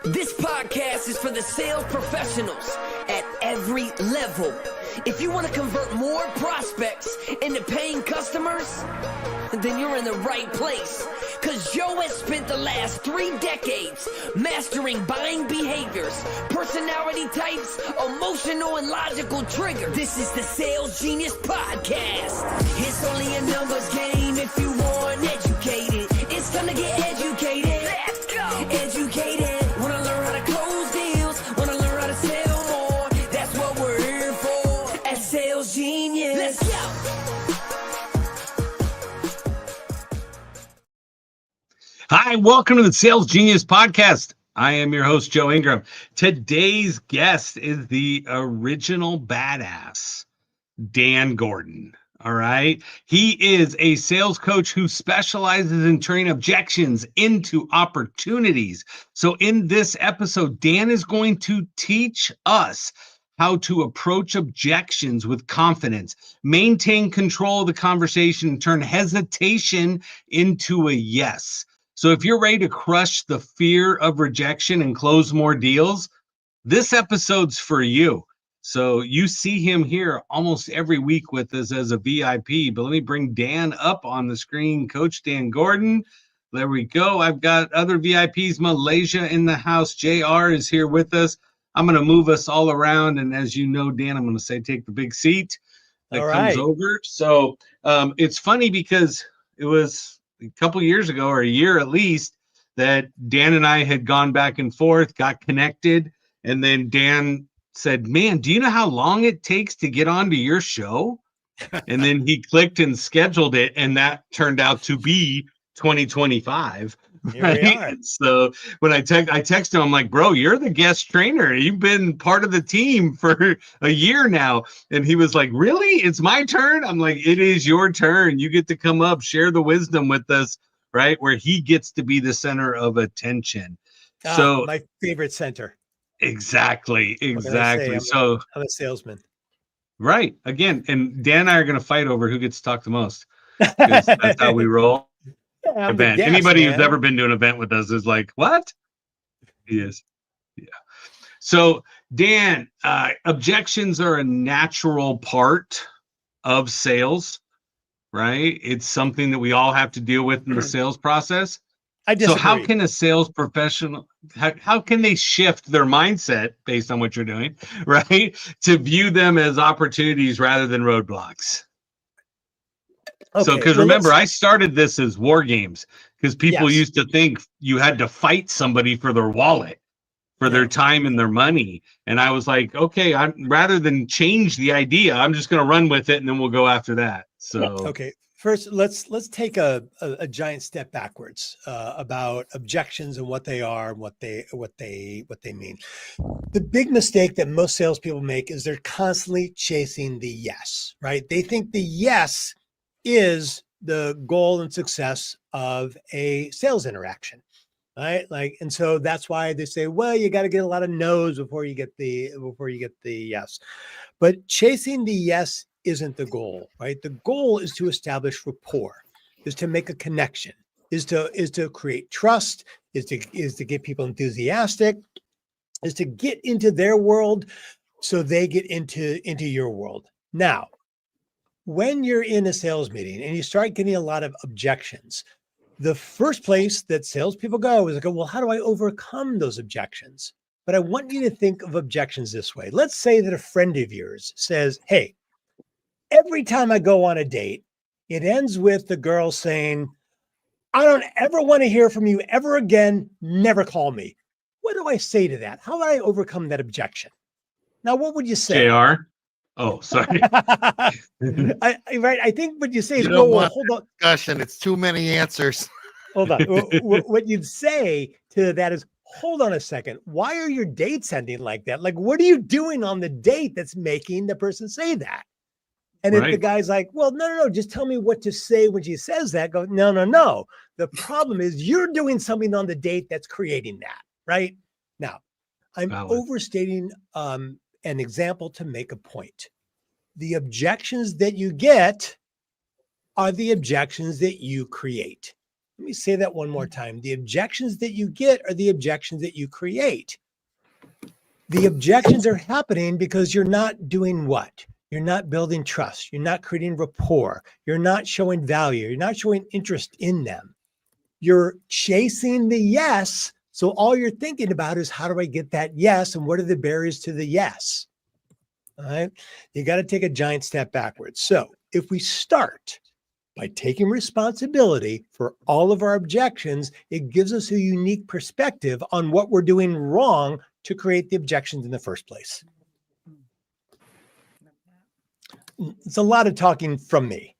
This podcast is for the sales professionals at every level. If you want to convert more prospects into paying customers, then you're in the right place. Because Joe has spent the last 3 decades mastering buying behaviors, personality types, emotional and logical triggers. This is the Sales Genius Podcast. It's only a numbers game if you want educated. It's time to get educated. Let's go! Educated. Want to learn how to close deals. Want to learn how to sell more. That's what we're here for at Sales Genius. Let's go! Hi, welcome to the Sales Genius Podcast. I am your host, Joe Ingram. Today's guest is the original badass, Dan Gordon. All right. He is a sales coach who specializes in turning objections into opportunities. So in this episode, Dan is going to teach us how to approach objections with confidence, maintain control of the conversation, and turn hesitation into a yes. So if you're ready to crush the fear of rejection and close more deals, this episode's for you. So you see him here almost every week with us as a VIP, but let me bring Dan up on the screen. Coach Dan Gordon. There we go. I've got other VIPs, Malaysia in the house. JR is here with us. I'm going to move us all around. And as you know, Dan, I'm going to say, take the big seat that comes over. So it's funny because it was a couple years ago, or a year at least, that Dan and I had gone back and forth, got connected, and then Dan said, man, do you know how long it takes to get onto your show? And then he clicked and scheduled it, and that turned out to be 2025. Right? So when I texted him, I'm like, bro, you're the guest trainer. You've been part of the team for a year now. And he was like, really? It's my turn? I'm like, it is your turn. You get to come up, share the wisdom with us, right? Where he gets to be the center of attention. So my favorite center. Exactly. I'm a salesman. Right. Again, and Dan and I are going to fight over who gets to talk the most. That's how we roll. Event. Anybody who's ever been to an event with us is like, what? Yes. Yeah. So Dan, objections are a natural part of sales, right? It's something that we all have to deal with in the sales process. I disagree. So how can a sales professional, how can they shift their mindset based on what you're doing, right? To view them as opportunities rather than roadblocks? Okay, so, because remember, I started this as war games because people used to think you had to fight somebody for their wallet, for their time and their money. And I was like, okay, rather than change the idea, I'm just going to run with it, and then we'll go after that. So, okay, first, let's take a giant step backwards about objections and what they are, and what they mean. The big mistake that most salespeople make is they're constantly chasing the yes, right? They think the yes is the goal and success of a sales interaction, right? And so that's why they say, well, you got to get a lot of no's before you get the yes. But chasing the yes isn't the goal, right? The goal is to establish rapport, is to make a connection, is to create trust, is to get people enthusiastic, is to get into their world so they get into your world. Now, when you're in a sales meeting and you start getting a lot of objections, the first place that salespeople go is well, how do I overcome those objections? But I want you to think of objections this way. Let's say that a friend of yours says, hey, every time I go on a date, it ends with the girl saying, I don't ever want to hear from you ever again. Never call me. What do I say to that? How would I overcome that objection? Now, what would you say? JR? Oh, sorry. I think what you say is, well, hold on. Discussion. It's too many answers. Hold on. What you'd say to that is, hold on a second. Why are your dates ending like that? Like, what are you doing on the date that's making the person say that? And if the guy's like, well, no, just tell me what to say when she says that, go, no. The problem is you're doing something on the date that's creating that, right? Now, I'm overstating an example to make a point. The objections that you get are the objections that you create. Let me say that one more time. The objections that you get are the objections that you create. The objections are happening because you're not doing what? You're not building trust. You're not creating rapport. You're not showing value. You're not showing interest in them. You're chasing the yes. So all you're thinking about is, how do I get that yes? And what are the barriers to the yes? All right. You got to take a giant step backwards. So if we start by taking responsibility for all of our objections, it gives us a unique perspective on what we're doing wrong to create the objections in the first place. It's a lot of talking from me.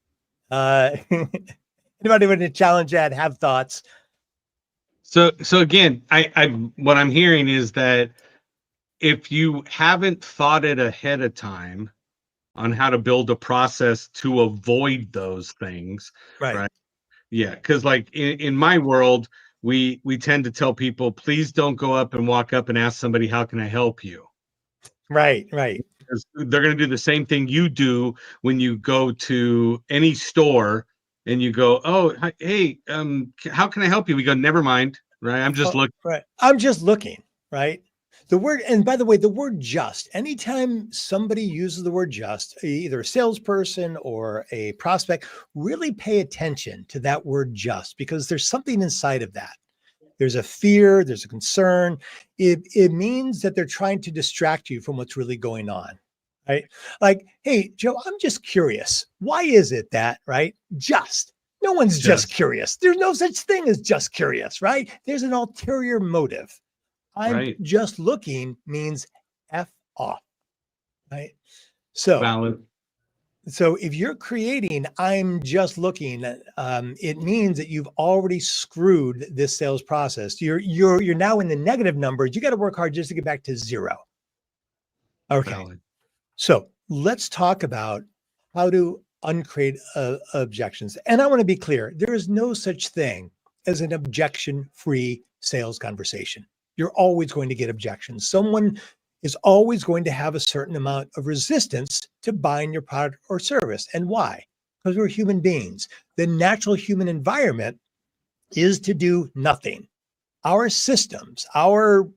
Anybody want to challenge that, have thoughts? So again, I what I'm hearing is that if you haven't thought it ahead of time on how to build a process to avoid those things, right? Yeah, because like in my world, we tend to tell people, please don't go up and walk up and ask somebody, how can I help you? Right. Because they're going to do the same thing you do when you go to any store and you go, oh, hey, how can I help you? We go, never mind, right? I'm just looking. Right. I'm just looking, right? The word, and by the way, the word just, anytime somebody uses the word just, either a salesperson or a prospect, really pay attention to that word just, because there's something inside of that. There's a fear, there's a concern. It means that they're trying to distract you from what's really going on, right? Like, hey, Joe, I'm just curious. Why is it that, right? Just. No one's just curious. There's no such thing as just curious, right? There's an ulterior motive. I'm just looking means F off, right? So, valid. So if you're creating, I'm just looking, it means that you've already screwed this sales process. You're now in the negative numbers. You got to work hard just to get back to zero. Okay. Valid. So let's talk about how to uncreate objections. And I want to be clear, there is no such thing as an objection-free sales conversation. You're always going to get objections. Someone is always going to have a certain amount of resistance to buying your product or service. And why? Because we're human beings. The natural human environment is to do nothing. Our systems, our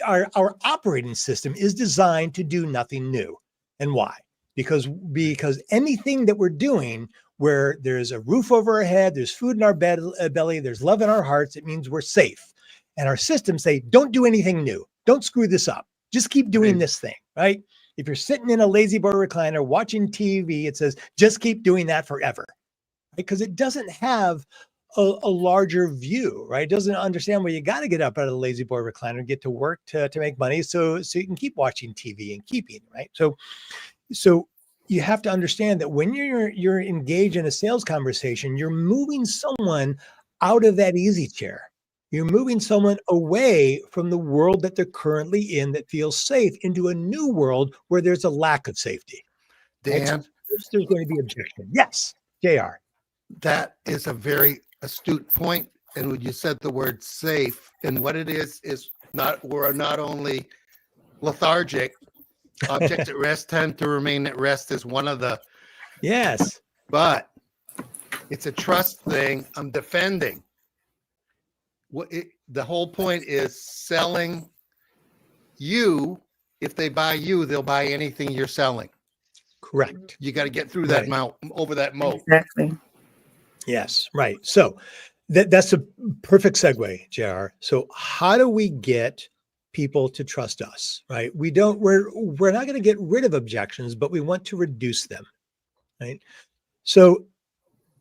operating system is designed to do nothing new. And why? Because anything that we're doing where there's a roof over our head, there's food in our belly, there's love in our hearts, it means we're safe. And our systems say, don't do anything new. Don't screw this up. Just keep doing this thing, right? If you're sitting in a lazy boy recliner watching TV, it says, just keep doing that forever, right? Because it doesn't have a larger view, right? It doesn't understand where you got to get up out of the lazy boy recliner and get to work to make money so you can keep watching TV and keep eating, right? So you have to understand that when you're engaged in a sales conversation, you're moving someone out of that easy chair. You're moving someone away from the world that they're currently in that feels safe into a new world where there's a lack of safety. Dan, right? So there's going to be objection. Yes, JR. That is a very astute point. And when you said the word safe, and what it is we're not only lethargic, objects at rest tend to remain at rest is one of the, Yes. but it's a trust thing. I'm defending. The whole point is selling you. If they buy you, they'll buy anything you're selling. Correct. You got to get through that over that moat. Exactly. Yes, right. So that's a perfect segue, JR. So how do we get people to trust us, right? We're not going to get rid of objections, but we want to reduce them, right? So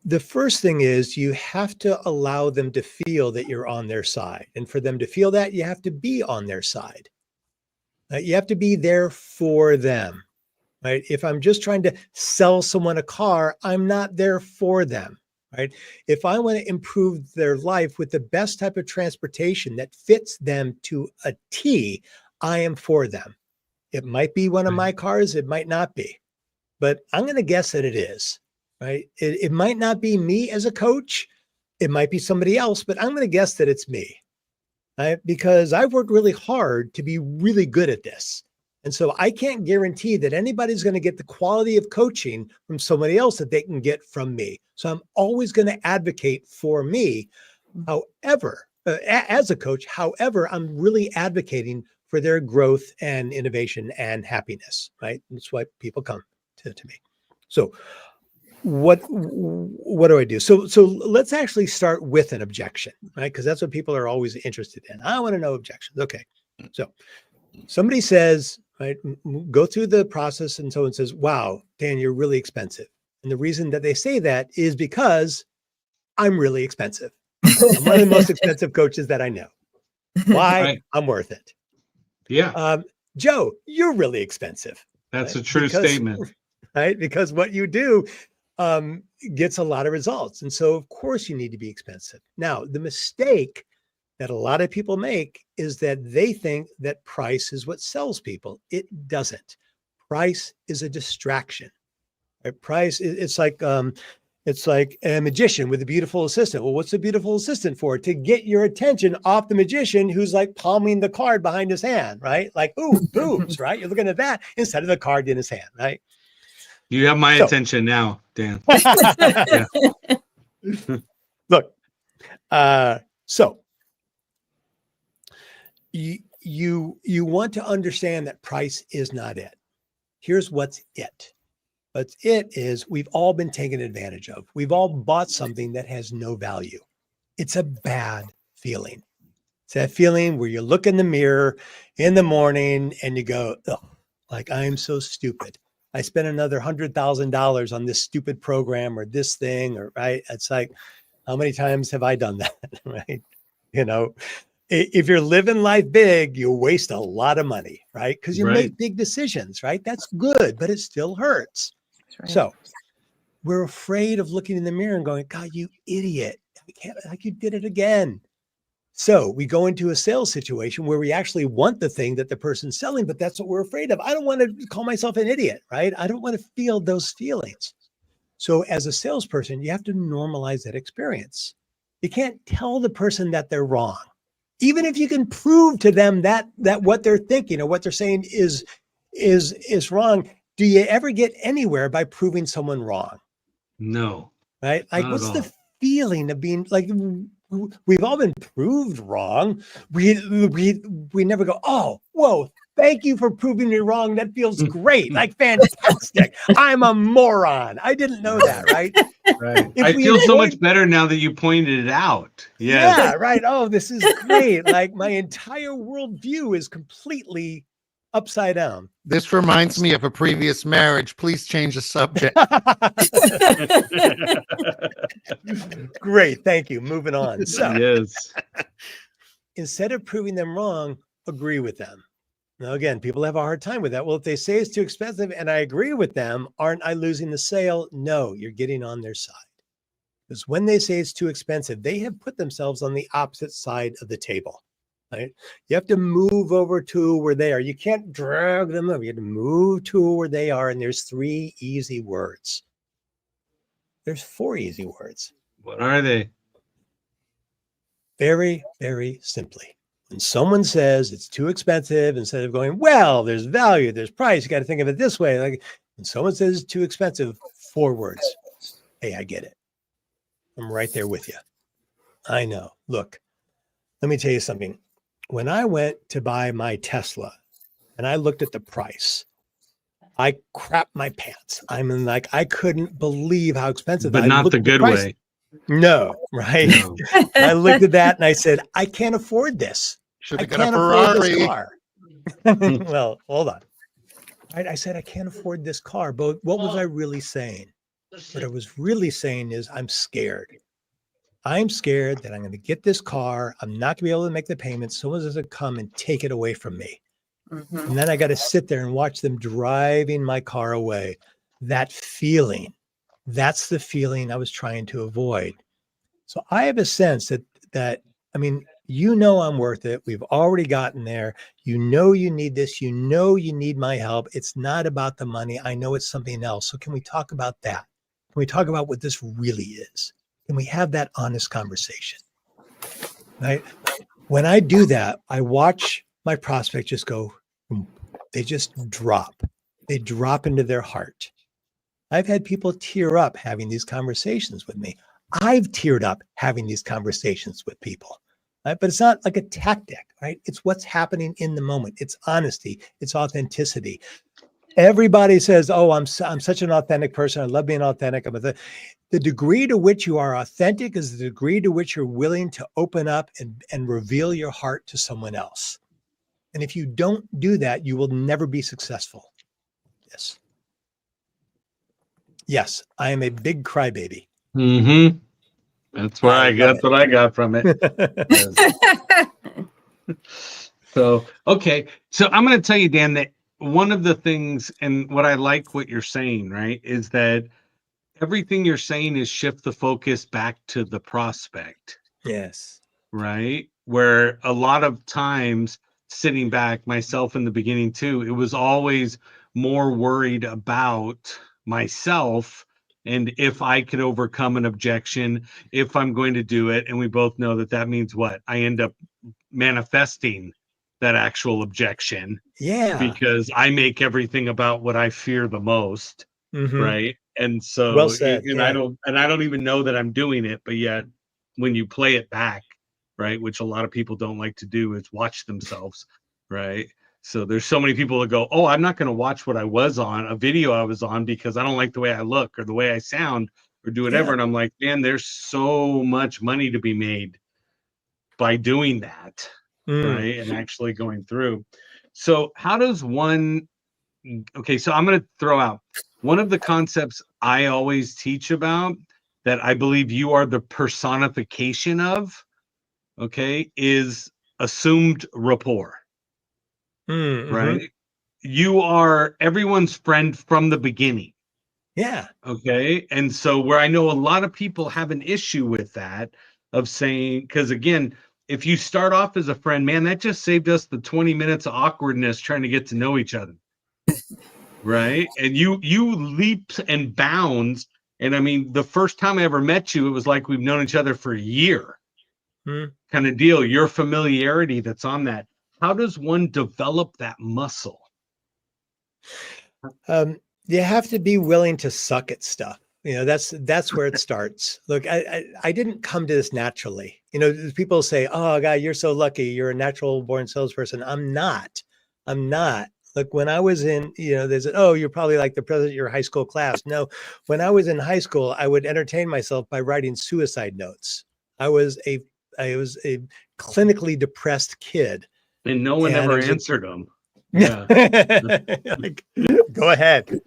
the first thing is you have to allow them to feel that you're on their side. And for them to feel that, you have to be on their side. You have to be there for them, right? If I'm just trying to sell someone a car, I'm not there for them, right? If I want to improve their life with the best type of transportation that fits them to a T, I am for them. It might be one of my cars, it might not be, but I'm going to guess that it is. Right? It might not be me as a coach. It might be somebody else, but I'm going to guess that it's me, right? Because I've worked really hard to be really good at this. And so I can't guarantee that anybody's going to get the quality of coaching from somebody else that they can get from me. So I'm always going to advocate for me. However, as a coach, however, I'm really advocating for their growth and innovation and happiness, right? That's why people come to me. So what do I do? So let's actually start with an objection, right? Because that's what people are always interested in. I want to know objections. Okay. So somebody says, right, go through the process and someone says, wow, Dan, you're really expensive. And the reason that they say that is because I'm really expensive. I'm one of the most expensive coaches that I know. Why? Right. I'm worth it. Yeah. Joe, you're really expensive. That's right? a true statement. Right? Because what you do gets a lot of results. And so, of course, you need to be expensive. Now, the mistake that a lot of people make is that they think that price is what sells people. It doesn't. Price is a distraction. Right? Price, it's like a magician with a beautiful assistant. Well, what's the beautiful assistant for? To get your attention off the magician who's like palming the card behind his hand, right? Like, ooh, boobs, right? You're looking at that instead of the card in his hand, right? You have my attention now, Dan. Look, so you want to understand that price is not it. Here's what's it. But it is we've all been taken advantage of. We've all bought something that has no value. It's a bad feeling. It's that feeling where you look in the mirror in the morning and you go, oh, like I'm so stupid. I spent another $100,000 on this stupid program or this thing, or right. It's like, how many times have I done that? Right. You know, if you're living life big, you waste a lot of money, right? Because you make big decisions, right? That's good, but it still hurts. Right. So we're afraid of looking in the mirror and going, God, you idiot. I can't, like you did it again. So we go into a sales situation where we actually want the thing that the person's selling, but that's what we're afraid of. I don't want to call myself an idiot, right? I don't want to feel those feelings. So as a salesperson, you have to normalize that experience. You can't tell the person that they're wrong. Even if you can prove to them that what they're thinking or what they're saying is wrong, do you ever get anywhere by proving someone wrong? No. Right? Like, what's the feeling of being like, we've all been proved wrong. We never go, oh, whoa, thank you for proving me wrong. That feels great. Like, fantastic. I'm a moron. I didn't know that, right? Right. I feel so much better now that you pointed it out. Yes. Yeah, right. Oh, this is great. Like, my entire worldview is completely upside down. This reminds me of a previous marriage. Please change the subject. Great. Thank you. Moving on. So yes. Instead of proving them wrong, agree with them. Now, again, people have a hard time with that. Well, if they say it's too expensive and I agree with them, aren't I losing the sale? No, you're getting on their side. Because when they say it's too expensive, they have put themselves on the opposite side of the table. Right? You have to move over to where they are. You can't drag them over. You have to move to where they are. And there's 3 easy words. There's 4 easy words. What are they? Very, very simply. When someone says it's too expensive, instead of going, well, there's value, there's price, you got to think of it this way. Like when someone says it's too expensive, 4 words. Hey, I get it. I'm right there with you. I know. Look, let me tell you something. When I went to buy my Tesla and I looked at the price, I crapped my pants. I mean, like, I couldn't believe how expensive. But not the good way. No, right? No. I looked at that and I said, I can't afford this. Should have got a Ferrari. Car. Well, hold on. Right? I said, I can't afford this car. But what was I really saying? What I was really saying is I'm scared. I'm scared that I'm going to get this car. I'm not going to be able to make the payments. Someone's going to come and take it away from me. Mm-hmm. And then I got to sit there and watch them driving my car away. That feeling, that's the feeling I was trying to avoid. So I have a sense that I mean, you know I'm worth it. We've already gotten there. You know you need this. You know you need my help. It's not about the money. I know it's something else. So can we talk about that? Can we talk about what this really is? Can we have that honest conversation? Right? When I do that, I watch my prospect just go, boom, They just drop. They drop into their heart. I've had people tear up having these conversations with me. I've teared up having these conversations with people, right? But it's not like a tactic, right? It's what's happening in the moment. It's honesty. It's authenticity. Everybody says, "Oh, I'm such an authentic person. I love being authentic." The degree to which you are authentic is the degree to which you're willing to open up and reveal your heart to someone else. And if you don't do that, you will never be successful. Yes. Yes, I am a big crybaby. Mm-hmm. That's where that's what I got from it. So, okay. So I'm going to tell you, Dan, that one of the things, and what I like what you're saying, right, is that everything you're saying is shift the focus back to the prospect. Yes. Right? Where a lot of times, sitting back, myself in the beginning too, it was always more worried about myself and if I could overcome an objection, if I'm going to do it. And we both know that that means what? I end up manifesting that actual objection. Yeah. Because I make everything about what I fear the most. Mm-hmm. Right. And so, well said. and I don't even know that I'm doing it, but yet when you play it back, right, which a lot of people don't like to do, is watch themselves, right? So there's so many people that go, "Oh, I'm not going to watch what I was on, a video I was on, because I don't like the way I look or the way I sound or do whatever." Yeah. And I'm like, man, there's so much money to be made by doing that, right? And actually going through. So how does one, okay, so I'm going to throw out one of the concepts I always teach about that I believe you are the personification of, okay, is assumed rapport, right? You are everyone's friend from the beginning. Yeah. Okay. And so where I know a lot of people have an issue with that, of saying, because again, if you start off as a friend, man, that just saved us the 20 minutes of awkwardness trying to get to know each other. Right. And you leaps and bounds. And I mean, the first time I ever met you, it was like we've known each other for a year. Kind of deal, your familiarity that's on that. How does one develop that muscle? You have to be willing to suck at stuff. You know, that's where it starts. Look, I didn't come to this naturally. You know, people say, "Oh God, you're so lucky. You're a natural born salesperson." I'm not. Look, when I was in, you know, they said, "Oh, you're probably like the president of your high school class." No, when I was in high school, I would entertain myself by writing suicide notes. I was a clinically depressed kid. And no one ever answered them. Yeah. Like, go ahead.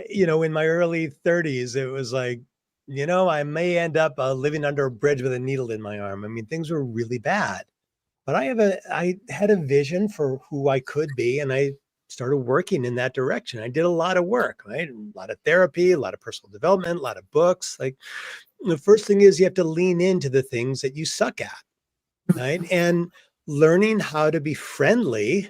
You know, in my early 30s, it was like, you know, I may end up living under a bridge with a needle in my arm. I mean, things were really bad. But I had a vision for who I could be, and I started working in that direction. I did a lot of work, right? A lot of therapy, a lot of personal development, a lot of books. Like, the first thing is you have to lean into the things that you suck at, right? And learning how to be friendly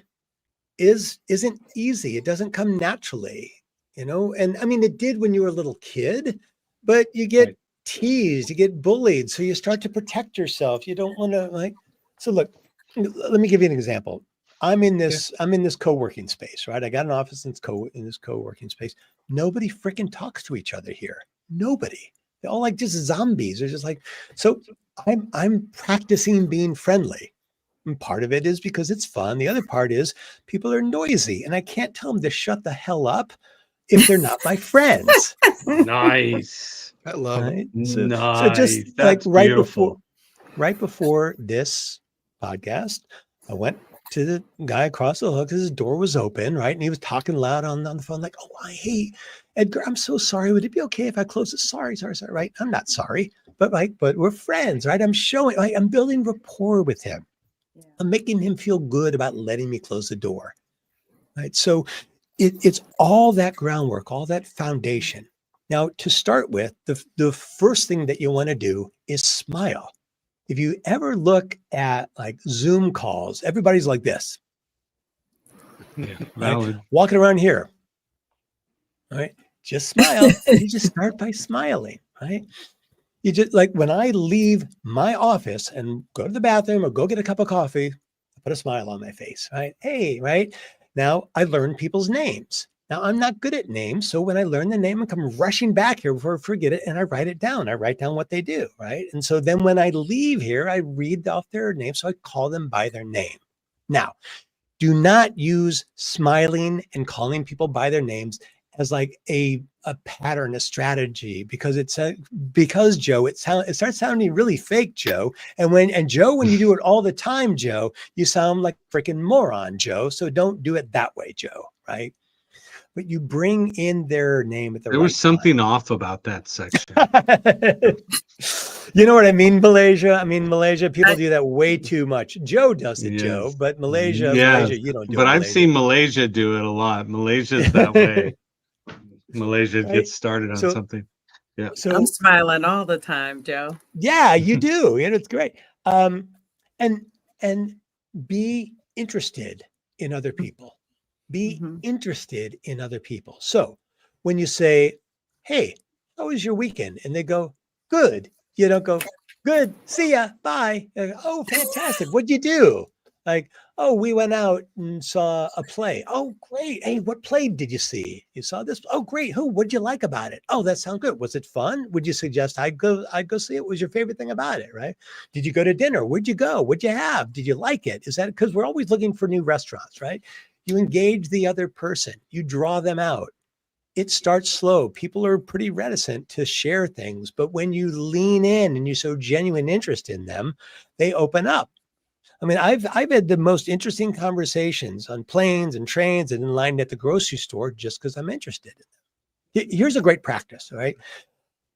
isn't easy. It doesn't come naturally, you know? And I mean, it did when you were a little kid, but you get teased, you get bullied. So you start to protect yourself. You don't want to, like, so look, let me give you an example. I'm in this co-working space, right? I got an office in this co-working space. Nobody freaking talks to each other here. Nobody. They're all like just zombies. They're just like, so I'm practicing being friendly. And part of it is because it's fun. The other part is people are noisy, and I can't tell them to shut the hell up if they're not my friends. Nice. I love it. So just That's like beautiful. right before this podcast, I went to the guy across the hall because his door was open, right? And he was talking loud on the phone, like, "Oh, hey, Edgar, I'm so sorry. Would it be okay if I close it? Sorry, right? I'm not sorry, but we're friends, right? I'm building rapport with him. I'm making him feel good about letting me close the door, right? So it's all that groundwork, all that foundation. Now, to start with, the first thing that you want to do is smile. If you ever look at like Zoom calls, everybody's like this, right? Walking around here, right? Just smile. You just start by smiling, right? You just, like, when I leave my office and go to the bathroom or go get a cup of coffee, I put a smile on my face, right? Hey, right? Now I learn people's names. Now I'm not good at names. So when I learn the name, I come rushing back here before I forget it and I write it down. I write down what they do, right? And so then when I leave here, I read off their name. So I call them by their name. Now, do not use smiling and calling people by their names as like a pattern, a strategy, because because Joe, it starts sounding really fake, Joe. And Joe, when you do it all the time, Joe, you sound like a freaking moron, Joe. So don't do it that way, Joe, right? But you bring in their name at the There right was something off about that section. time. You know what I mean, Malaysia? I mean, Malaysia, people do that way too much. Joe does it, Joe, Yes. but Malaysia, Yes. you don't do But it, I've Malaysia. seen Malaysia do it a lot. Malaysia's that way. Malaysia Right? gets started on So- something. Yeah. So I'm smiling all the time, Joe. yeah, you do. And it's great. And be interested in other people. Be Mhm. interested in other people. So when you say, hey, how was your weekend? And they go, good. You don't go, good. See ya. Bye. Go, oh, fantastic. What'd you do? Like, oh, we went out and saw a play. Oh, great. Hey, what play did you see? You saw this? Oh, great. Who? What'd you like about it? Oh, that sounds good. Was it fun? Would you suggest I go see it? What was your favorite thing about it? Right? Did you go to dinner? Where'd you go? What'd you have? Did you like it? Is that because we're always looking for new restaurants, right? You engage the other person, you draw them out. It starts slow. People are pretty reticent to share things, but when you lean in and you show genuine interest in them, they open up. I mean, I've had the most interesting conversations on planes and trains and in line at the grocery store just because I'm interested in them. Here's a great practice, all right?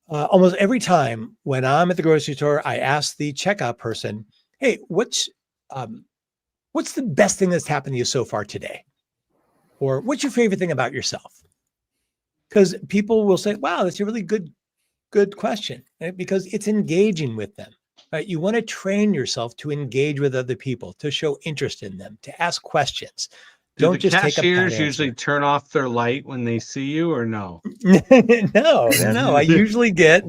Almost every time when I'm at the grocery store, I ask the checkout person, hey, what's the best thing that's happened to you so far today? Or what's your favorite thing about yourself? Because people will say, wow, that's a really good question, right? Because it's engaging with them. Right? You want to train yourself to engage with other people, to show interest in them, to ask questions. Do Don't the just take a pat cashiers answer. usually turn off their light when they see you, or no? No. I usually get,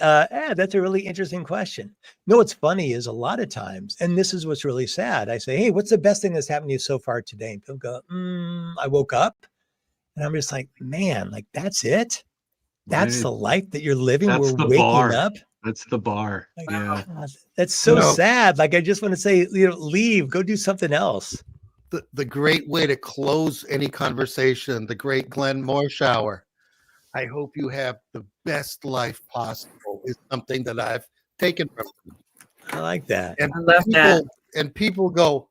that's a really interesting question. No, what's funny is a lot of times, and this is what's really sad. I say, hey, what's the best thing that's happened to you so far today? And people go, I woke up. And I'm just like, man, like that's it. That's Right. the life that you're living. That's We're the waking bar. up. That's the bar. Like, Yeah. God, that's so No. sad. Like, I just want to say, leave, go do something else. The great way to close any conversation, the great Glenn Morshower. I hope you have the best life possible is something that I've taken from him. I like that. And I love that. people go,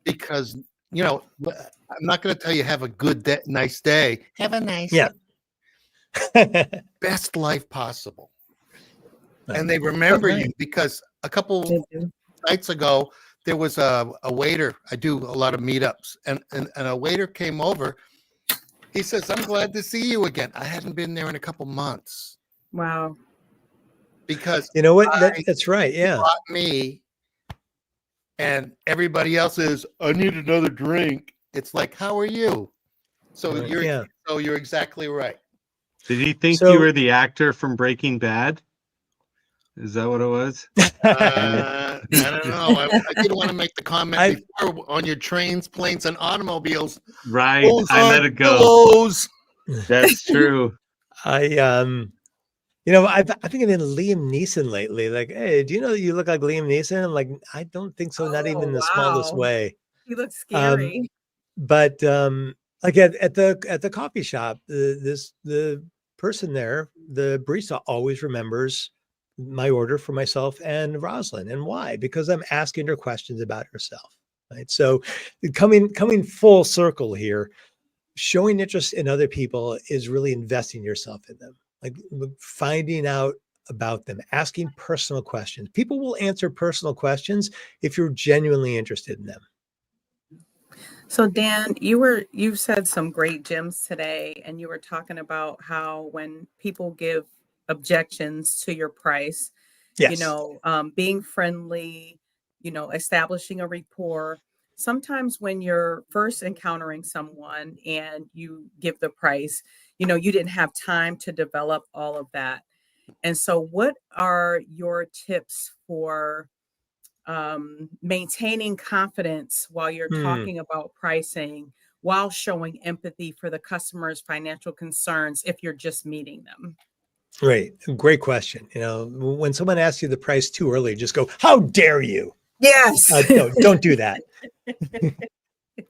because I'm not going to tell you have a good day, nice day. Have a nice Yeah. best life possible. Right. And they remember Right. you because a couple They do. nights ago, there was a waiter. I do a lot of meetups, and a waiter came over. He says, I'm glad to see you again. I hadn't been there in a couple months Wow. because You know what? I- That's right. Yeah. brought me, and everybody else is, I need another drink. It's like, how are you? So Right, you're yeah. you're exactly right. Did he think So- you were the actor from Breaking Bad? Is that what it was? I don't know. I did want to make the comment I- before on your trains, planes, and automobiles. Right. Those I let aren't it go. pillows. That's true. I've been getting Liam Neeson lately. Like, hey, do you know that you look like Liam Neeson? I'm like, I don't think so. Not even in the smallest wow. way. He looks scary. But like at the coffee shop, the person there, the barista always remembers my order for myself and Rosalind. And why? Because I'm asking her questions about herself. Right. So coming full circle here, showing interest in other people is really investing yourself in them, like finding out about them, asking personal questions. People will answer personal questions if you're genuinely interested in them. So Dan, you said some great gems today, and you were talking about how when people give objections to your price, Yes. being friendly, establishing a rapport. Sometimes when you're first encountering someone and you give the price, you didn't have time to develop all of that. And so what are your tips for maintaining confidence while you're talking about pricing, while showing empathy for the customer's financial concerns if you're just meeting them? Right. Great question. When someone asks you the price too early, just go, how dare you? Yes. No, don't do that.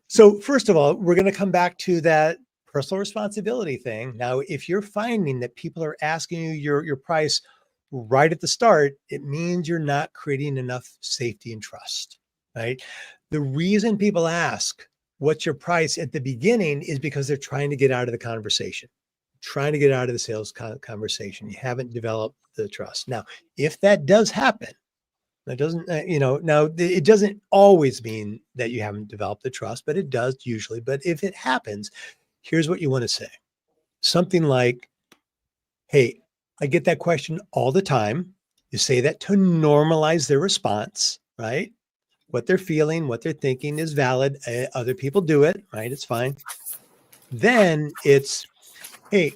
So first of all, we're going to come back to that personal responsibility thing. Now, if you're finding that people are asking you your price right at the start, it means you're not creating enough safety and trust, right? The reason people ask, what's your price at the beginning is because they're trying to get out of the conversation, trying to get out of the sales conversation. You haven't developed the trust. Now, if that does happen, that doesn't, now it doesn't always mean that you haven't developed the trust, but it does usually. But if it happens, here's what you want to say. Something like, hey, I get that question all the time. You say that to normalize their response, right? What they're feeling, what they're thinking is valid. Other people do it, right? It's fine. Then it's, hey,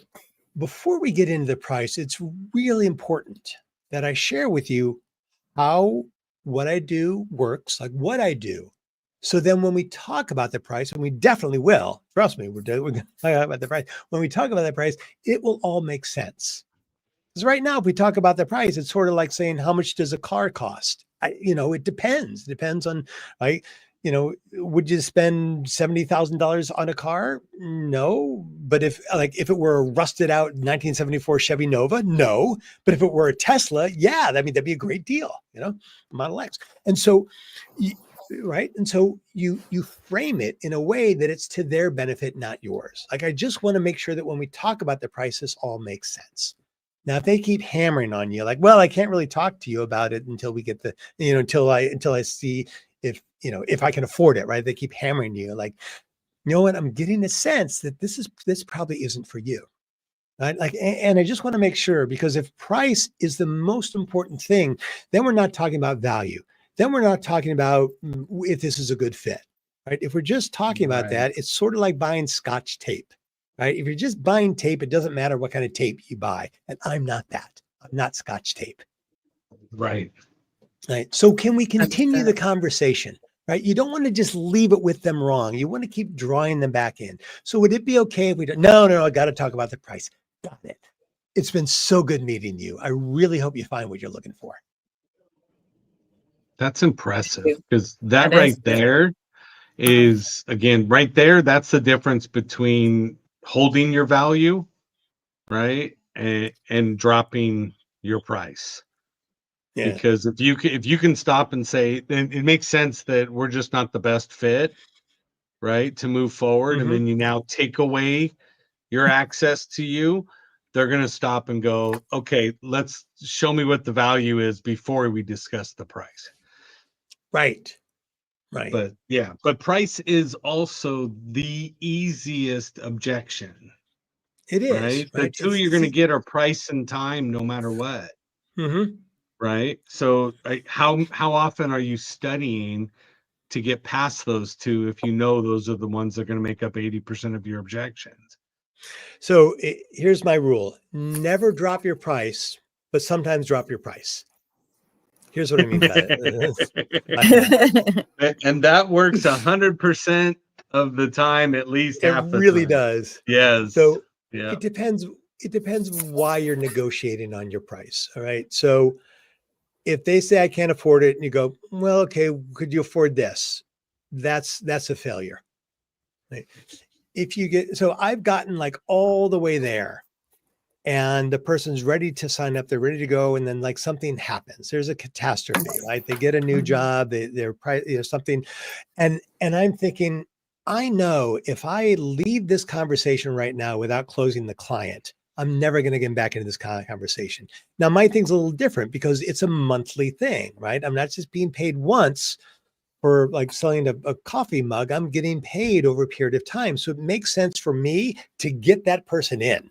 before we get into the price, it's really important that I share with you how what I do works, like what I do. So then when we talk about the price, and we definitely will, trust me, we're going to talk about the price. When we talk about the price, it will all make sense. Because right now, if we talk about the price, it's sort of like saying, how much does a car cost? It depends. It depends on, right? Would you spend $70,000 on a car? No. But if it were a rusted out 1974 Chevy Nova, no. But if it were a Tesla, yeah, that'd be a great deal, Model X. And so, right. And so you frame it in a way that it's to their benefit, not yours. Like, I just want to make sure that when we talk about the prices, all makes sense. Now, if they keep hammering on you, like, well, I can't really talk to you about it until we get until I see if I can afford it, right? They keep hammering you, like, you know what? I'm getting a sense that this probably isn't for you, right? Like, and I just want to make sure, because if price is the most important thing, then we're not talking about value. Then we're not talking about if this is a good fit, right? If we're just talking about that, it's sort of like buying Scotch tape. Right? If you're just buying tape, it doesn't matter what kind of tape you buy. And I'm not that. I'm not Scotch tape. Right. Right. So can we continue the conversation? Right? You don't want to just leave it with them wrong. You want to keep drawing them back in. So would it be okay if we don't? No, I got to talk about the price. Got it. It's been so good meeting you. I really hope you find what you're looking for. That's impressive, because That right is good. there is, again, right there, that's the difference between holding your value, right, and dropping your price. Yeah. Because if you can stop and say, then it makes sense that we're just not the best fit, right, to move forward, and then you now take away your access to you, they're going to stop and go, okay, let's show me what the value is before we discuss the price. Right. But price is also the easiest objection. It is. Right? The two you're going to get are price and time, no matter what. Right? So how often are you studying to get past those two if you know those are the ones that are going to make up 80% of your objections? So here's my rule. Never drop your price, but sometimes drop your price. Here's what I mean by it. And that works 100% of the time, at least half the time. It really does. Yes. So yeah. It depends why you're negotiating on your price. All right. So if they say I can't afford it and you go, well, okay, could you afford this? That's a failure. Right? So I've gotten like all the way there, and the person's ready to sign up, they're ready to go, and then like something happens. There's a catastrophe, right? They get a new job, they're something, and I'm thinking, I know if I leave this conversation right now without closing the client, I'm never going to get back into this kind of conversation. Now, my thing's a little different because it's a monthly thing, right? I'm not just being paid once for like selling a coffee mug. I'm getting paid over a period of time. So it makes sense for me to get that person in,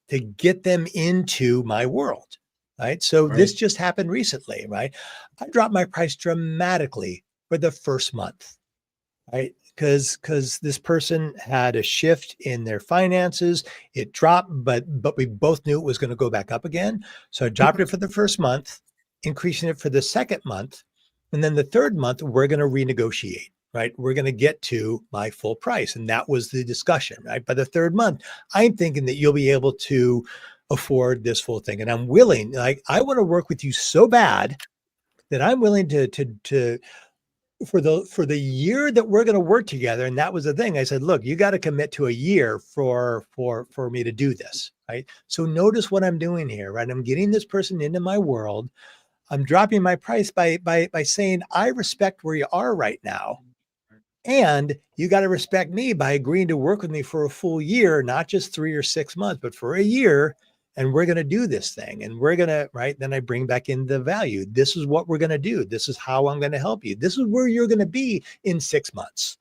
to get them into my world, right? So this just happened recently, right? I dropped my price dramatically for the first month, right? Because this person had a shift in their finances. It dropped, but we both knew it was going to go back up again. So I dropped it for the first month, increasing it for the second month. And then the third month, we're going to renegotiate, right? We're going to get to my full price. And that was the discussion, right? By the third month, I'm thinking that you'll be able to afford this full thing. And I'm willing, like, I want to work with you so bad that I'm willing to for the year that we're going to work together. And that was the thing. I said, look, you got to commit to a year for me to do this, right? So notice what I'm doing here, right? I'm getting this person into my world. I'm dropping my price by saying, I respect where you are right now. And you got to respect me by agreeing to work with me for a full year, not just 3 or 6 months, but for a year. And we're going to do this thing. And we're going to, right? Then I bring back in the value. This is what we're going to do. This is how I'm going to help you. This is where you're going to be in 6 months.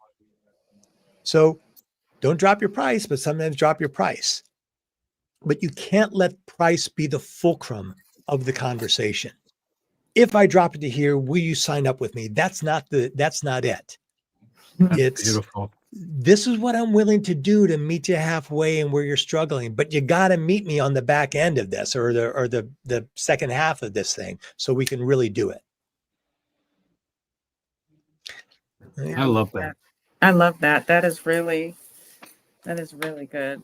So don't drop your price, but sometimes drop your price. But you can't let price be the fulcrum of the conversation. If I drop it to here, will you sign up with me? That's not it. It's Beautiful. this is what I'm willing to do to meet you halfway and where you're struggling, but you got to meet me on the back end of this or the second half of this thing so we can really do it. I love that. I love that. That is really good.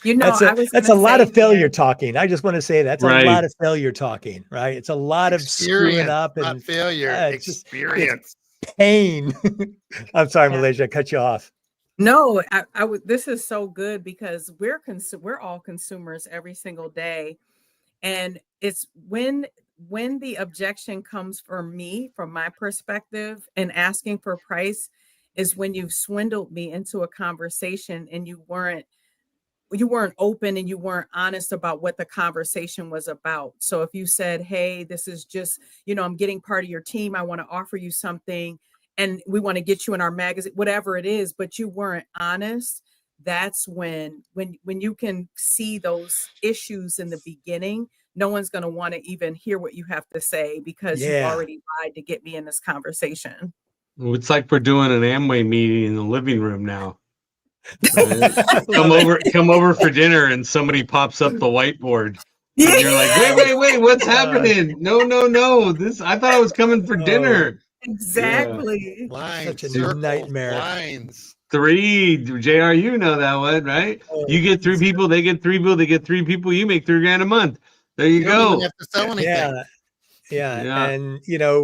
You know, That's a lot of failure talking. I just want to say that's Right. a lot of failure talking, right? It's a lot of screwing up and not failure. it's Experience. pain. I'm sorry, Yeah. Malaysia, I cut you off. No, I would. This is so good because we're all consumers every single day, and it's when the objection comes from me, from my perspective, and asking for price is when you've swindled me into a conversation and you weren't open and you weren't honest about what the conversation was about. So if you said, hey, this is just, I'm getting part of your team, I want to offer you something and we want to get you in our magazine, whatever it is, but you weren't honest, that's when you can see those issues in the beginning, no one's going to want to even hear what you have to say because you've already lied to get me in this conversation. It's like we're doing an Amway meeting in the living room now. Right? come over for dinner and somebody pops up the whiteboard. And you're like, wait, what's happening? No. I thought I was coming for dinner. Exactly. Yeah. Lines, Such a circles, nightmare. lines. 3, JR, you know that one, right? You get 3 people, they get 3 people, they get 3 people, you make $3,000 a month. There you don't even go. have to sell anything. Yeah. And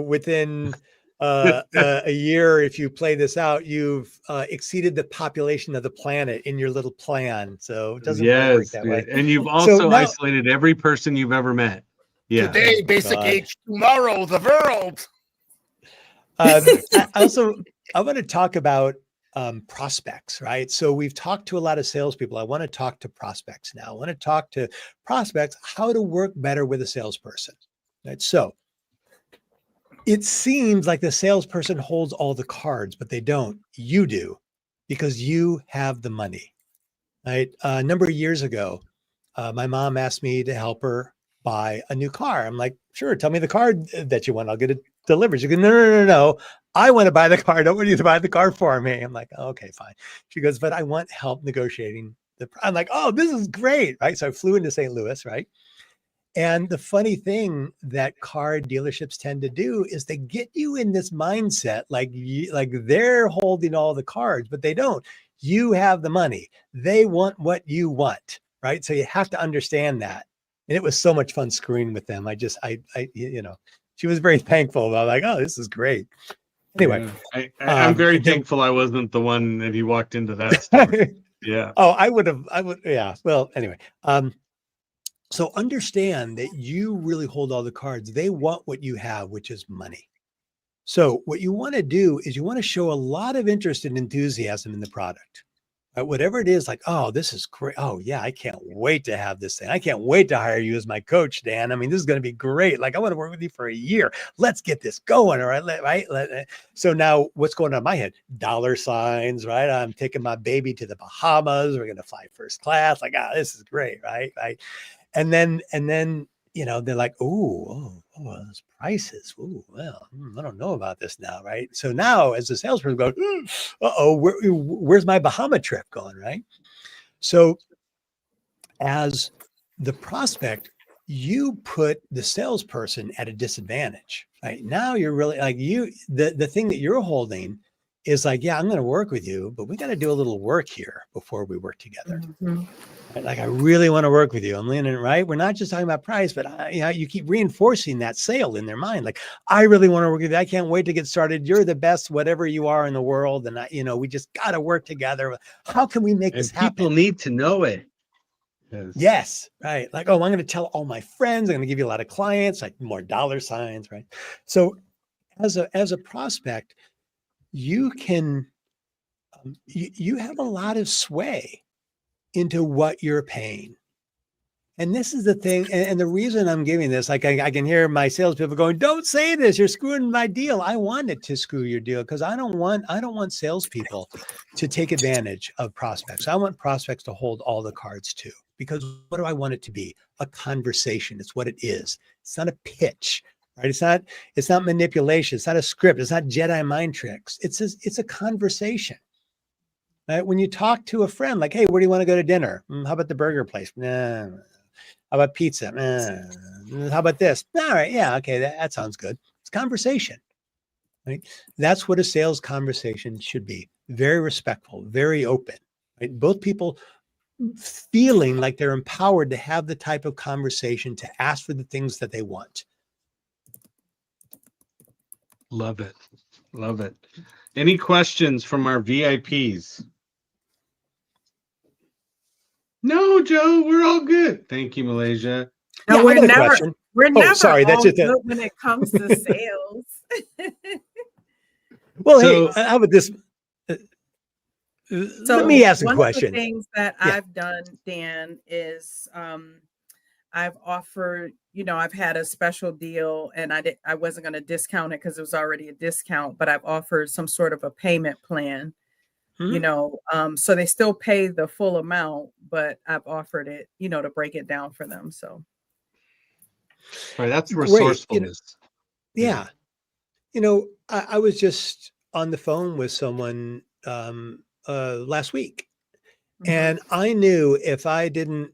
within a year, if you play this out, you've exceeded the population of the planet in your little plan. So it doesn't quite work that way. And you've also isolated every person you've ever met. Yeah. Today, basic age, tomorrow, the world. I want to talk about prospects, right? So we've talked to a lot of salespeople. I want to talk to prospects now. I want to talk to prospects how to work better with a salesperson. Right? So it seems like the salesperson holds all the cards, but they don't. You do, because you have the money. Right? A number of years ago, my mom asked me to help her buy a new car. I'm like, sure, tell me the car that you want. I'll get it delivered. She goes, no. I want to buy the car. I don't want you to buy the car for me. I'm like, okay, fine. She goes, but I want help negotiating I'm like, oh, this is great. Right. So I flew into St. Louis. Right. And the funny thing that car dealerships tend to do is they get you in this mindset, like they're holding all the cards, but they don't. You have the money. They want what you want. Right. So you have to understand that. And it was so much fun screwing with them. She was very thankful about like, oh, this is great. Anyway, I'm very thankful I wasn't the one that he walked into that store. Yeah. Oh, I would. Yeah. Well, anyway. So understand that you really hold all the cards. They want what you have, which is money. So what you want to do is you want to show a lot of interest and enthusiasm in the product. Whatever it is, like, oh, this is great. Oh, yeah, I can't wait to have this thing. I can't wait to hire you as my coach, Dan. I mean, this is going to be great. Like, I want to work with you for a year. Let's get this going. All right. Right. So now what's going on in my head? Dollar signs, right? I'm taking my baby to the Bahamas. We're going to fly first class. Like, this is great. Right. And then, they're like, oh, those prices. Oh, well, I don't know about this now, right? So now, as the salesperson goes, where's my Bahama trip going, right? So, as the prospect, you put the salesperson at a disadvantage. Right now, you're really like the thing that you're holding is like, yeah, I'm going to work with you, but we got to do a little work here before we work together. Mhm. Right? Like, I really want to work with you. I'm leaning right. We're not just talking about price, but you keep reinforcing that sale in their mind. Like, I really want to work with you. I can't wait to get started. You're the best, whatever you are in the world. And we just got to work together. How can we make this And people happen? need to know it. Yes, right. Like, oh, I'm going to tell all my friends. I'm going to give you a lot of clients, like more dollar signs, right? So as a prospect, you can you have a lot of sway into what you're paying. And this is the thing, and the reason I'm giving this, like I can hear my salespeople going, "Don't say this. You're screwing my deal." I wanted to screw your deal because I don't want salespeople to take advantage of prospects. I want prospects to hold all the cards too. Because what do I want it to be? A conversation. It's what it is. It's not a pitch, right? It's not manipulation. It's not a script. It's not Jedi mind tricks. It's a conversation. Right? When you talk to a friend, like, "Hey, where do you want to go to dinner? How about the burger place? Nah. How about pizza? How about this? All right. Yeah. Okay. That sounds good. It's conversation, right? That's what a sales conversation should be. Very respectful, very open, right? Both people feeling like they're empowered to have the type of conversation to ask for the things that they want. Love it. Love it. Any questions from our VIPs? No, Joe, we're all good. Thank you, Malaysia. No, Yeah, we're another never question. we're Oh, never sorry, that's all just good when it comes to sales. Well, So- hey, how about this? So Let me ask a one question. of the things that Yeah. I've done, Dan, is I've offered, I've had a special deal, and I wasn't going to discount it because it was already a discount, but I've offered some sort of a payment plan, so they still pay the full amount, but I've offered it, to break it down for them. So Right, that's Great. resourcefulness. Yeah. I was just on the phone with someone last week, and I knew if I didn't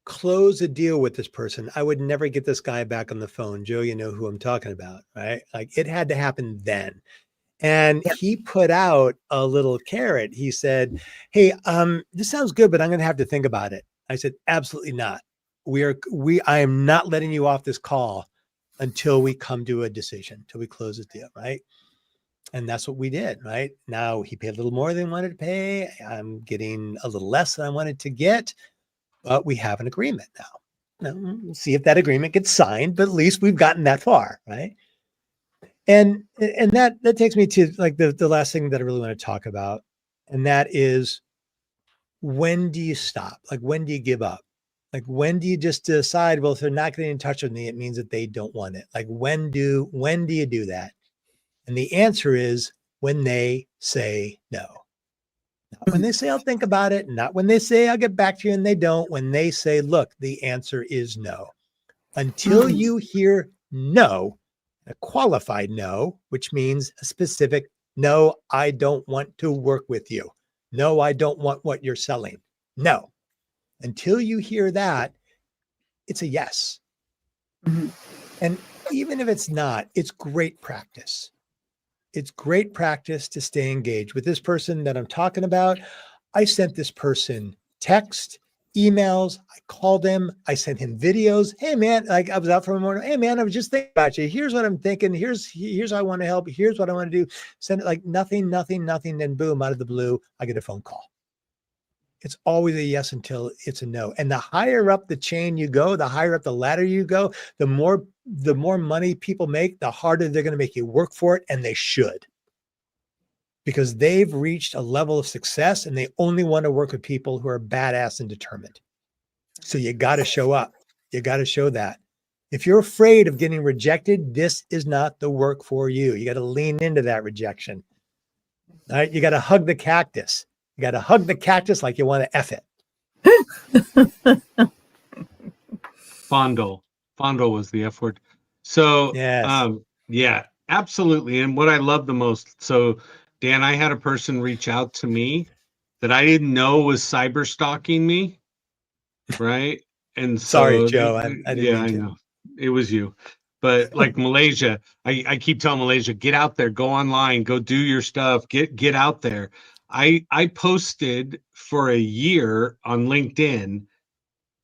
close a deal with this person, I would never get this guy back on the phone. Joe, you know who I'm talking about, right? Like, it had to happen then. And Yep. he put out a little carrot. He said, "Hey, this sounds good, but I'm going to have to think about it." I said, "Absolutely not. I am not letting you off this call until we come to a decision, until we close the deal," right? And that's what we did, right? Now he paid a little more than he wanted to pay. I'm getting a little less than I wanted to get, but we have an agreement now. Now, we'll see if that agreement gets signed, but at least we've gotten that far, right? And that takes me to like the last thing that I really want to talk about, and that is, when do you stop? Like, when do you give up? Like, when do you just decide, well, if they're not getting in touch with me, it means that they don't want it? Like, when do you do that? And the answer is when they say no. Not when they say, "I'll think about it," not when they say, "I'll get back to you," and they don't. When they say, "Look, the answer is no." Until you hear no, a qualified no, which means a specific no, I don't want to work with you. No, I don't want what you're selling. No. Until you hear that, it's a yes. And even if it's not, it's great practice. It's great practice to stay engaged with this person that I'm talking about. I sent this person text, emails. I called him. I sent him videos. "Hey, man," like, I was out for a morning. "Hey, man, I was just thinking about you. Here's what I'm thinking. Here's how I want to help. Here's what I want to do." Send it, like, nothing. Then boom, out of the blue, I get a phone call. It's always a yes until it's a no. And the higher up the chain you go, the higher up the ladder you go, the more money people make, the harder they're going to make you work for it. And they should, because they've reached a level of success and they only want to work with people who are badass and determined. So you got to show up. You got to show that. If you're afraid of getting rejected, this is not the work for you. You got to lean into that rejection. All right. You got to hug the cactus. You got to hug the cactus like you want to F it. Fondle was the F word. So, Yes. yeah, absolutely. And what I love the most, so Dan, I had a person reach out to me that I didn't know was cyber stalking me, right? And so, Sorry, Joe. I didn't yeah, mean I to. know it was you, But like Malaysia, I keep telling Malaysia, get out there, go online, go do your stuff, get out there. I posted for a year on LinkedIn,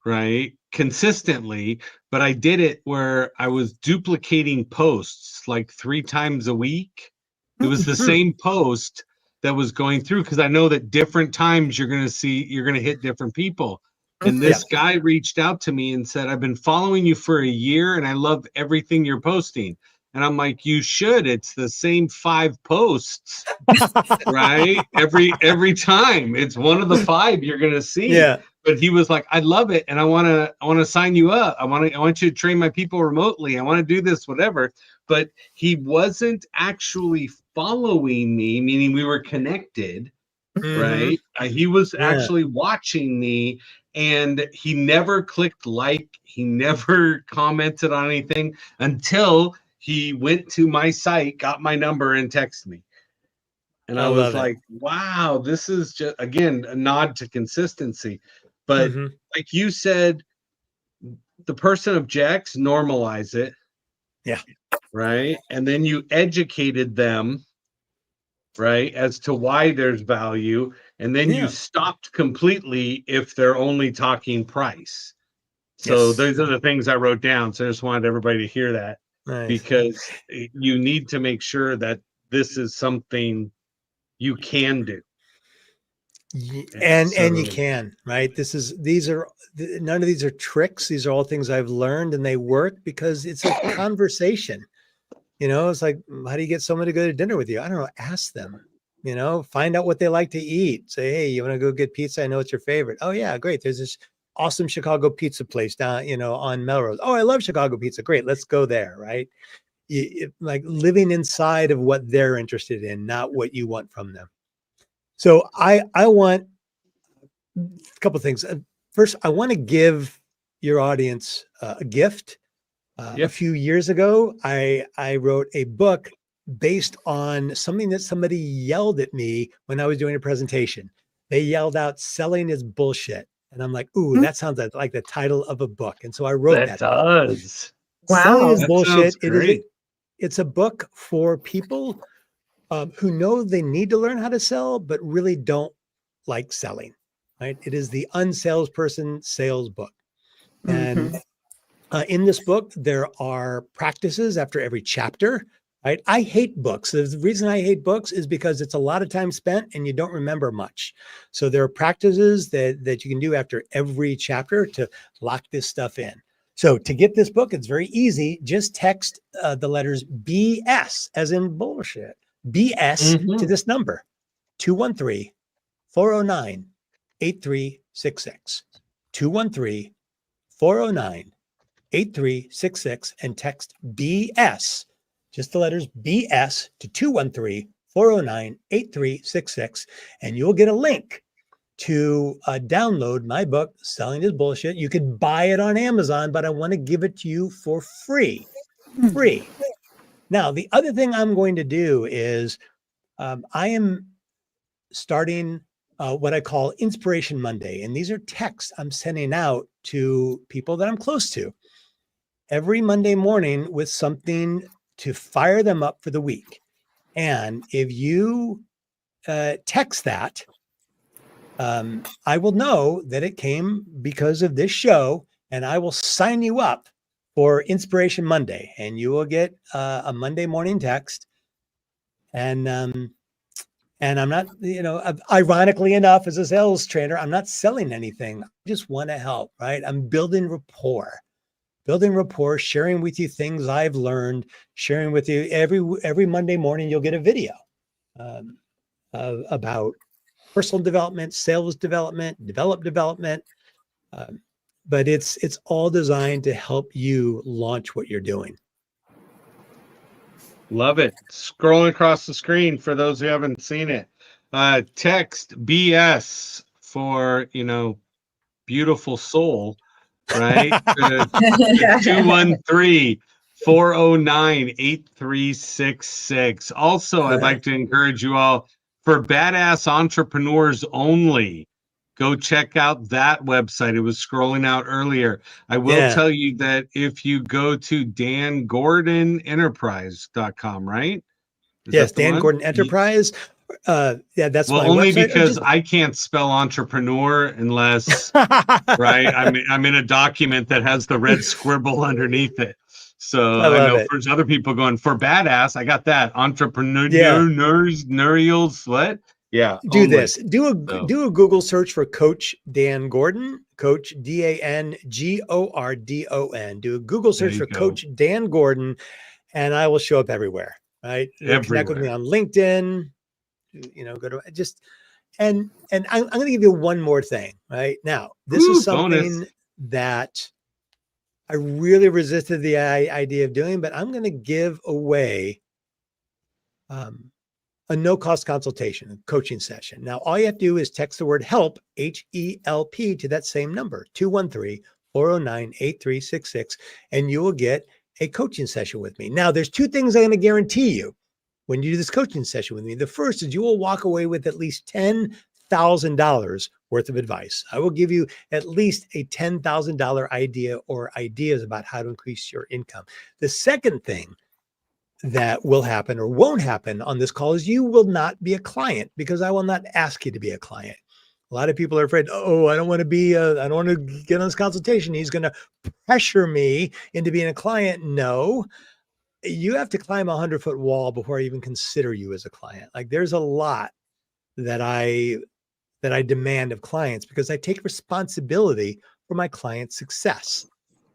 right? Consistently, but I did it where I was duplicating posts like 3 times a week. It was the same post that was going through because I know that different times you're going to hit different people. And this guy reached out to me and said, I've been following you for a year and I love everything you're posting. And I'm like, you should. It's the same 5 posts, right? Every time. It's one of the 5 you're going to see. Yeah. But he was like, I love it, and I want to sign you up. I want you to train my people remotely. I want to do this, whatever. But he wasn't actually following me, meaning we were connected, right? He was actually watching me, and he never clicked like, he never commented on anything until he went to my site, got my number, and texted me. And I was like, wow, this is just, again, a nod to consistency. But like you said, the person objects, normalize it. Yeah. Right. And then you educated them, right, as to why there's value. And then you stopped completely if they're only talking price. So those are the things I wrote down. So I just wanted everybody to hear that because you need to make sure that this is something you can do. And you can, right? None of these are tricks. These are all things I've learned, and they work because it's a conversation. It's like, how do you get someone to go to dinner with you? I don't know. Ask them, find out what they like to eat. Say, hey, you want to go get pizza? I know it's your favorite. Oh yeah, great. There's this awesome Chicago pizza place down, on Melrose. Oh, I love Chicago pizza. Great. Let's go there. Right. Like living inside of what they're interested in, not what you want from them. So I want a couple of things. First, I want to give your audience a gift. A few years ago, I wrote a book based on something that somebody yelled at me when I was doing a presentation. They yelled out, "Selling is bullshit." And I'm like, ooh, that sounds like the title of a book. And so I wrote that. Does. Wow. Selling is that bullshit. It's a book for people who know they need to learn how to sell, but really don't like selling, right? It is the unsalesperson sales book. And in this book, there are practices after every chapter, right? I hate books. The reason I hate books is because it's a lot of time spent and you don't remember much. So there are practices that you can do after every chapter to lock this stuff in. So to get this book, it's very easy. Just text the letters BS, as in bullshit, BS to this number, 213-409-8366, 213-409-8366, and text BS, just the letters BS to 213-409-8366, and you'll get a link to download my book, Selling is Bullshit. You could buy it on Amazon, but I want to give it to you for free. Now, the other thing I'm going to do is I am starting what I call Inspiration Monday. And these are texts I'm sending out to people that I'm close to every Monday morning with something to fire them up for the week. And if you text that, I will know that it came because of this show, and I will sign you up for Inspiration Monday, and you will get a Monday morning text. And I'm not, ironically enough, as a sales trainer, I'm not selling anything. I just want to help, right? I'm building rapport, sharing with you things I've learned, sharing with you every Monday morning. You'll get a video about personal development, sales development, development. But it's all designed to help you launch what you're doing. Love it. Scrolling across the screen for those who haven't seen it. Text BS for, beautiful soul, right? 213-409-8366. Also, I'd like to encourage you all, for badass entrepreneurs only, Go check out that website. It was scrolling out earlier. I will tell you that if you go to dangordonenterprise.com, right? Yes, Dan Gordon Enterprise. That's my only website. because I can't spell entrepreneur unless right. I'm in a document that has the red scribble underneath it. So I know for other people going for badass, I got that entrepreneurial what? Yeah. Do this. Do a Google search for Coach Dan Gordon, Coach DANGORDON. Do a Google search for Coach Dan Gordon, and I will show up everywhere. Right. Connect with me on LinkedIn. Go to and I'm going to give you one more thing. Right now, this is something that I really resisted the idea of doing, but I'm going to give away a no-cost consultation, a coaching session. Now, all you have to do is text the word HELP, HELP, to that same number, 213-409-8366, and you will get a coaching session with me. Now, there's two things I'm going to guarantee you when you do this coaching session with me. The first is you will walk away with at least $10,000 worth of advice. I will give you at least a $10,000 idea or ideas about how to increase your income. The second thing that will happen or won't happen on this call is you will not be a client, because I will not ask you to be a client. A lot of people are afraid, I don't want to get on this consultation. He's going to pressure me into being a client. No, you have to climb a 100-foot wall before I even consider you as a client. Like, there's a lot that I demand of clients, because I take responsibility for my client's success.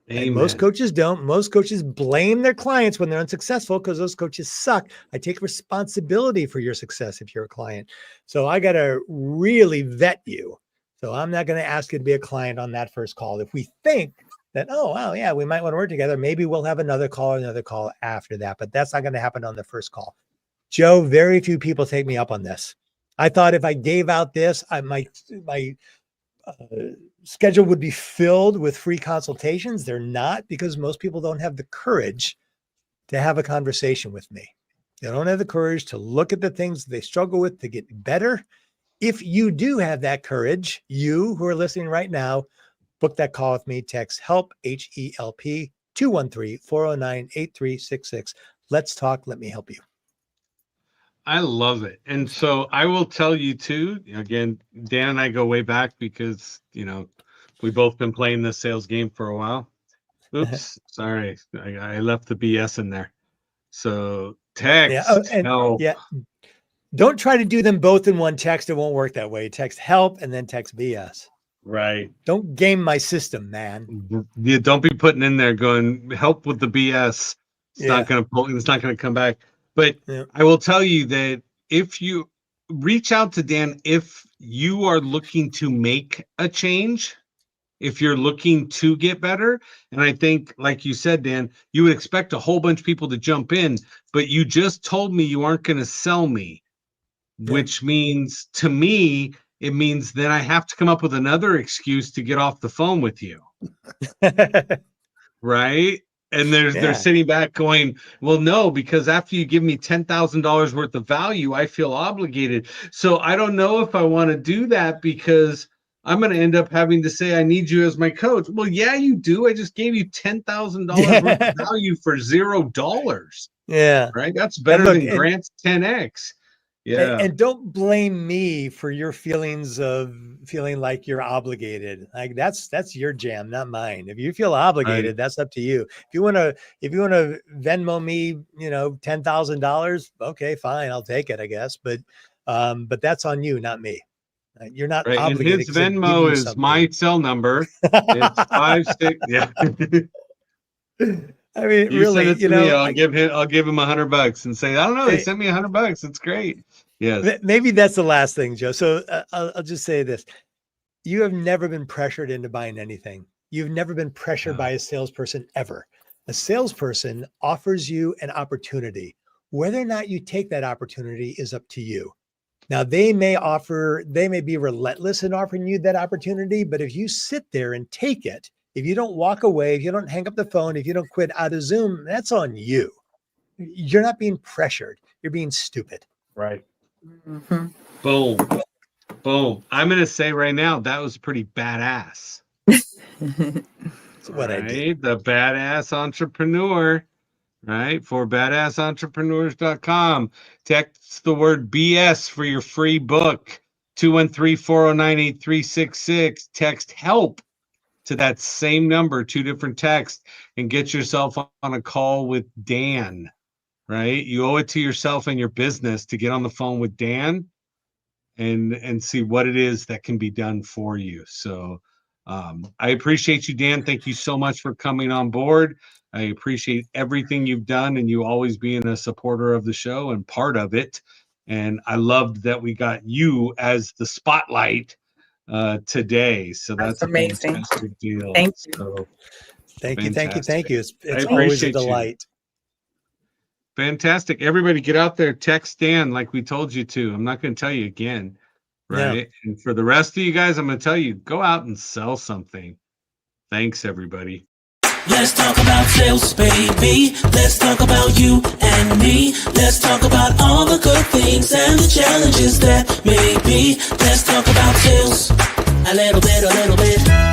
And most coaches don't. Most coaches blame their clients when they're unsuccessful because those coaches suck. I take responsibility for your success if you're a client. So I got to really vet you. So I'm not going to ask you to be a client on that first call. If we think that, we might want to work together, maybe we'll have another call after that. But that's not going to happen on the first call. Joe, very few people take me up on this. I thought if I gave out this, my schedule would be filled with free consultations. They're not, because most people don't have the courage to have a conversation with me. They don't have the courage to look at the things they struggle with to get better. If you do have that courage, you who are listening right now, book that call with me. Text HELP, HELP, 213-409-8366. Let's talk. Let me help you. I love it. And so I will tell you too, again, Dan and I go way back because, we both been playing this sales game for a while. Oops, sorry. I left the BS in there. So text help. Yeah. Don't try to do them both in one text. It won't work that way. Text HELP and then text BS. Right. Don't game my system, man. Yeah, don't be putting in there going help with the BS. It's not going to come back. But I will tell you that if you reach out to Dan, if you are looking to make a change, if you're looking to get better, and I think, like you said, Dan, you would expect a whole bunch of people to jump in, but you just told me you aren't going to sell me, which means to me, it means then I have to come up with another excuse to get off the phone with you. Right? And they're sitting back going, well, no, because after you give me $10,000 worth of value, I feel obligated. So I don't know if I want to do that because I'm going to end up having to say, I need you as my coach. Well, yeah, you do. I just gave you $10,000 worth of value for $0. Yeah. Right. That's better than Grant's 10X. Yeah. And don't blame me for your feelings of feeling like you're obligated. Like that's your jam, not mine. If you feel obligated, that's up to you. If you want to Venmo me, $10,000, okay, fine, I'll take it, I guess. But that's on you, not me. You're not obligated. And his Venmo is my cell number. It's 56. Yeah. I mean, you really, send it to me, I'll give him $100 and say, I don't know, they sent me $100. It's great. Yes. Maybe that's the last thing, Joe. So I'll just say this. You have never been pressured into buying anything. You've never been pressured by a salesperson ever. A salesperson offers you an opportunity. Whether or not you take that opportunity is up to you. Now, they may be relentless in offering you that opportunity, but if you sit there and take it, if you don't walk away, if you don't hang up the phone, if you don't quit out of Zoom, that's on you. You're not being pressured. You're being stupid. Right. Mm-hmm. Boom. Boom. I'm going to say right now, that was pretty badass. That's what I do. Right? The badass entrepreneur, right? For badassentrepreneurs.com. Text the word BS for your free book. 213-409-8366. Text help to that same number, 2 different texts, and get yourself on a call with Dan, right? You owe it to yourself and your business to get on the phone with Dan and see what it is that can be done for you. So I appreciate you, Dan. Thank you so much for coming on board. I appreciate everything you've done and you always being a supporter of the show and part of it. And I loved that we got you as the spotlight today. So that's amazing. A fantastic deal. Thank you. So, Thank you. fantastic. It's always a appreciate you. delight. Fantastic. Everybody get out there, text Dan like we told you to. I'm not going to tell you again, right? Yeah. And for the rest of you guys, I'm going to tell you, go out and sell something. Thanks, everybody. Let's talk about sales, baby. Let's talk about you and me. Let's talk about all the good things and the challenges that may be. Let's talk about sales. A little bit.